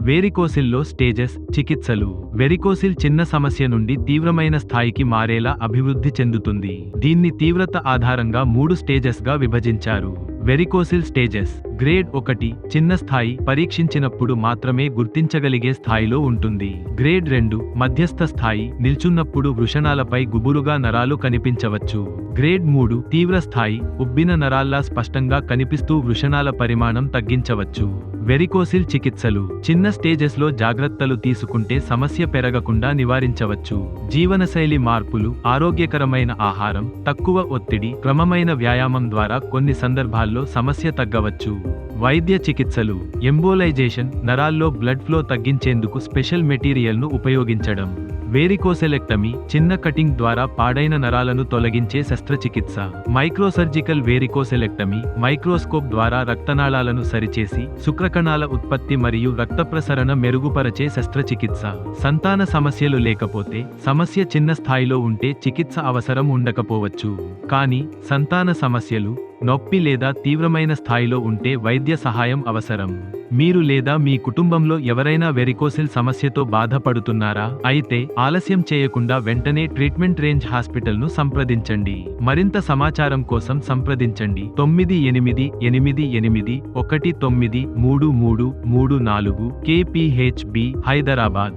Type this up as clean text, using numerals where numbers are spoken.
వేరికోసిల్లో stages, చికిత్సలు. Varicocele చిన్న సమస్య నుండి తీవ్రమైన స్థాయికి మారేలా అభివృద్ధి చెందుతుంది. దీన్ని తీవ్రత ఆధారంగా 3 స్టేజెస్గా విభజించారు. Varicocele stages. గ్రేడ్ 1 చిన్న స్థాయి, పరీక్షించినప్పుడు మాత్రమే గుర్తించగలిగే స్థాయిలో ఉంటుంది. గ్రేడ్ 2 మధ్యస్థ స్థాయి, నిల్చున్నప్పుడు వృషణాలపై గుబురుగా నరాలు కనిపించవచ్చు. గ్రేడ్ 3 తీవ్ర స్థాయి, ఉబ్బిన నరాల్లా స్పష్టంగా కనిపిస్తూ వృషణాల పరిమాణం తగ్గించవచ్చు. వెరికోసిల్ చికిత్సలు. చిన్న స్టేజెస్లో జాగ్రత్తలు తీసుకుంటే సమస్య పెరగకుండా నివారించవచ్చు. జీవనశైలి మార్పులు, ఆరోగ్యకరమైన ఆహారం, తక్కువ ఒత్తిడి, క్రమమైన వ్యాయామం ద్వారా కొన్ని సందర్భాల్లో సమస్య తగ్గవచ్చు. వైద్య చికిత్సలు. ఎంబోలైజేషన్, నరాల్లో బ్లడ్ ఫ్లో తగ్గించేందుకు స్పెషల్ మెటీరియల్ను ఉపయోగించడం. వేరికోసెలెక్టమీ, చిన్న కటింగ్ ద్వారా పాడైన నరాలను తొలగించే శస్త్రచికిత్స. మైక్రోసర్జికల్ వేరికోసెలెక్టమీ, మైక్రోస్కోప్ ద్వారా రక్తనాళాలను సరిచేసి శుక్రకణాల ఉత్పత్తి మరియు రక్త ప్రసరణ మెరుగుపరచే శస్త్రచికిత్స. సంతాన సమస్యలు లేకపోతే, సమస్య చిన్న స్థాయిలో ఉంటే చికిత్స అవసరం ఉండకపోవచ్చు. కానీ సంతాన సమస్యలు, నొప్పి లేదా తీవ్రమైన స్థాయిలో ఉంటే వైద్య సహాయం అవసరం. మీరు లేదా మీ కుటుంబంలో ఎవరైనా వెరికోసిల్ సమస్యతో బాధపడుతున్నారా? అయితే ఆలస్యం చేయకుండా వెంటనే ట్రీట్మెంట్ రేంజ్ హాస్పిటల్ను సంప్రదించండి. మరింత సమాచారం కోసం సంప్రదించండి 9888193334 KPHB, హైదరాబాద్.